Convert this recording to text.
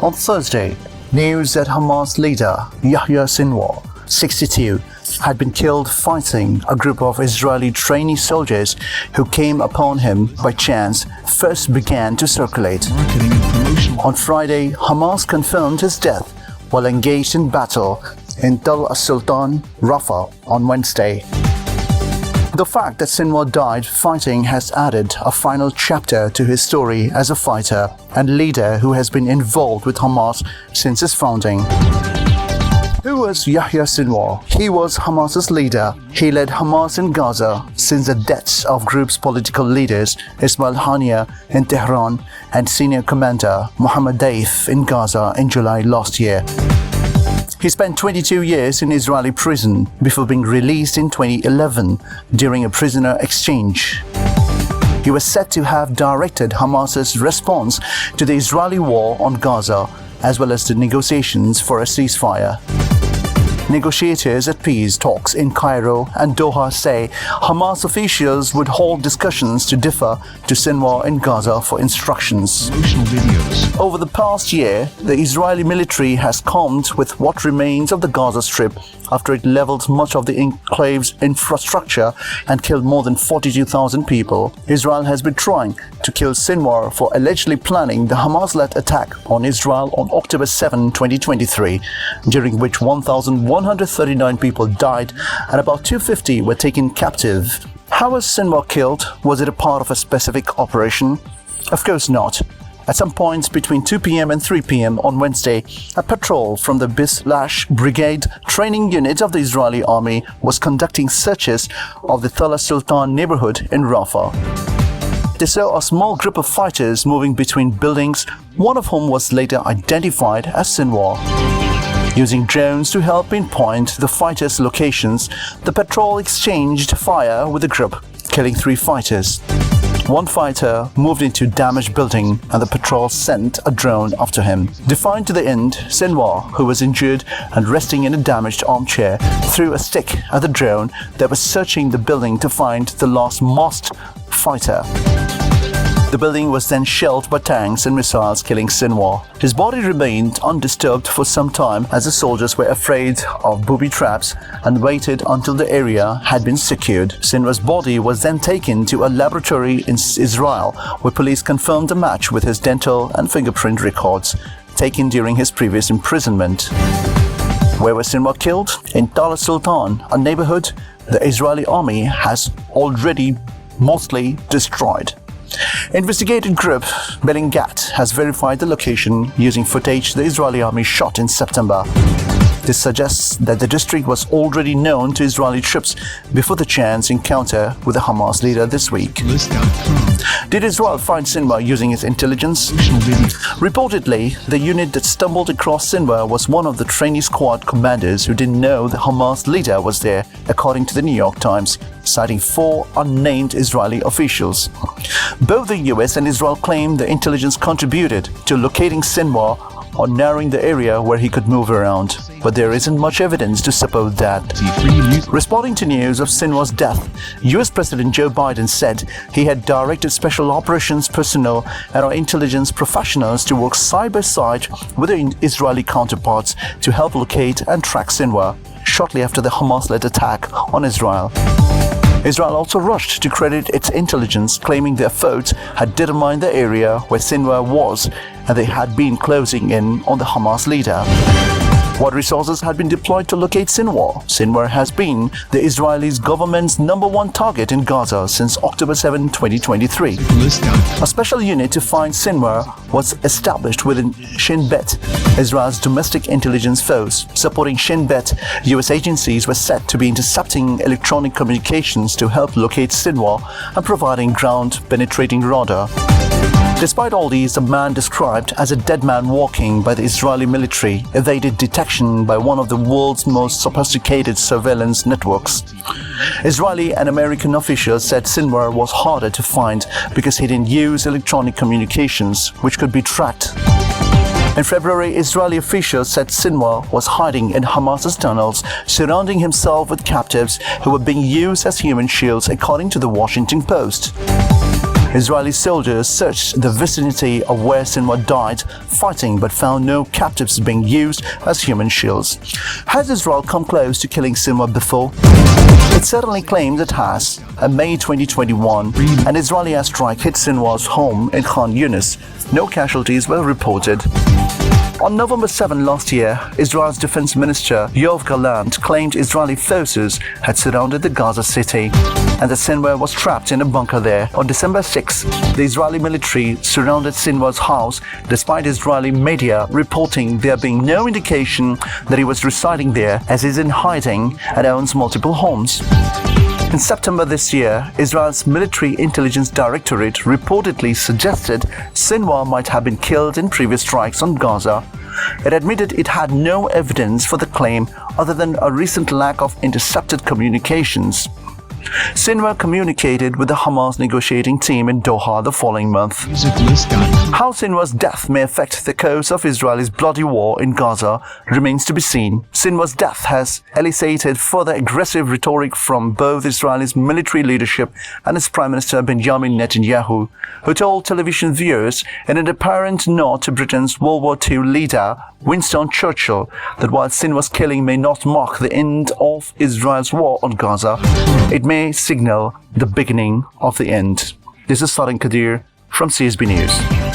On Thursday, news that Hamas leader Yahya Sinwar, 62, had been killed fighting a group of Israeli trainee soldiers who came upon him by chance first began to circulate. On Friday, Hamas confirmed his death while engaged in battle in Tal Sultan, Rafah on Wednesday. The fact that Sinwar died fighting has added a final chapter to his story as a fighter and leader who has been involved with Hamas since its founding. Who was Yahya Sinwar? He was Hamas's leader. He led Hamas in Gaza since the deaths of group's political leaders Ismail Haniyeh in Tehran and senior commander Mohammed Daif in Gaza in July last year. He spent 22 years in Israeli prison before being released in 2011 during a prisoner exchange. He was said to have directed Hamas's response to the Israeli war on Gaza as well as the negotiations for a ceasefire. Negotiators at peace talks in Cairo and Doha say Hamas officials would hold discussions to defer to Sinwar in Gaza for instructions. Over the past year, the Israeli military has calmed with what remains of the Gaza Strip after it leveled much of the enclave's infrastructure and killed more than 42,000 people. Israel has been trying to kill Sinwar for allegedly planning the Hamas-led attack on Israel on October 7, 2023, during which 1,139 people died and about 250 were taken captive. How was Sinwar killed? Was it a part of a specific operation? Of course not. At some points between 2 p.m. and 3 p.m. on Wednesday, a patrol from the Bislash Brigade training unit of the Israeli army was conducting searches of the Tal Sultan neighborhood in Rafah. They saw a small group of fighters moving between buildings, one of whom was later identified as Sinwar. Using drones to help pinpoint the fighters' locations, the patrol exchanged fire with the group, killing 3 fighters. One fighter moved into a damaged building and the patrol sent a drone after him. Defiant to the end, Sinwar, who was injured and resting in a damaged armchair, threw a stick at the drone that was searching the building to find the last masked fighter. The building was then shelled by tanks and missiles, killing Sinwar. His body remained undisturbed for some time as the soldiers were afraid of booby traps and waited until the area had been secured. Sinwar's body was then taken to a laboratory in Israel, where police confirmed a match with his dental and fingerprint records taken during his previous imprisonment. Where was Sinwar killed? In Tal Sultan, a neighborhood the Israeli army has already mostly destroyed. Investigative group Belingat has verified the location using footage the Israeli army shot in September. This suggests that the district was already known to Israeli troops before the chance encounter with the Hamas leader this week. Did Israel find Sinwar using its intelligence? Reportedly, the unit that stumbled across Sinwar was one of the trainee squad commanders who didn't know the Hamas leader was there, according to the New York Times, citing 4 unnamed Israeli officials. Both the US and Israel claim the intelligence contributed to locating Sinwar or narrowing the area where he could move around, but there isn't much evidence to support that. Responding to news of Sinwar's death, US President Joe Biden said he had directed special operations personnel and our intelligence professionals to work side by side with their Israeli counterparts to help locate and track Sinwar shortly after the Hamas-led attack on Israel. Israel also rushed to credit its intelligence, claiming their efforts had determined the area where Sinwar was and they had been closing in on the Hamas leader. What resources had been deployed to locate Sinwar? Sinwar has been the Israeli government's #1 target in Gaza since October 7, 2023. A special unit to find Sinwar was established within Shin Bet, Israel's domestic intelligence force. Supporting Shin Bet, US agencies were set to be intercepting electronic communications to help locate Sinwar and providing ground-penetrating radar. Despite all these, a man described as a dead man walking by the Israeli military evaded detection by one of the world's most sophisticated surveillance networks. Israeli and American officials said Sinwar was harder to find because he didn't use electronic communications, which could be tracked. In February, Israeli officials said Sinwar was hiding in Hamas's tunnels, surrounding himself with captives who were being used as human shields, according to the Washington Post. Israeli soldiers searched the vicinity of where Sinwar died fighting but found no captives being used as human shields. Has Israel come close to killing Sinwar before? It certainly claims it has. In May 2021, an Israeli airstrike hit Sinwar's home in Khan Yunis. No casualties were reported. On November 7 last year, Israel's Defense Minister Yoav Gallant claimed Israeli forces had surrounded the Gaza city and that Sinwar was trapped in a bunker there. On December 6, the Israeli military surrounded Sinwar's house despite Israeli media reporting there being no indication that he was residing there, as he's in hiding and owns multiple homes. In September this year, Israel's Military Intelligence Directorate reportedly suggested Sinwar might have been killed in previous strikes on Gaza. It admitted it had no evidence for the claim other than a recent lack of intercepted communications. Sinwar communicated with the Hamas negotiating team in Doha the following month. How Sinwar's death may affect the course of Israel's bloody war in Gaza remains to be seen. Sinwar's death has elicited further aggressive rhetoric from both Israel's military leadership and its Prime Minister Benjamin Netanyahu, who told television viewers in an apparent nod to Britain's World War II leader Winston Churchill that while Sinwar's killing may not mark the end of Israel's war on Gaza, it may signal the beginning of the end. This is Sarin Kadir from CSB News.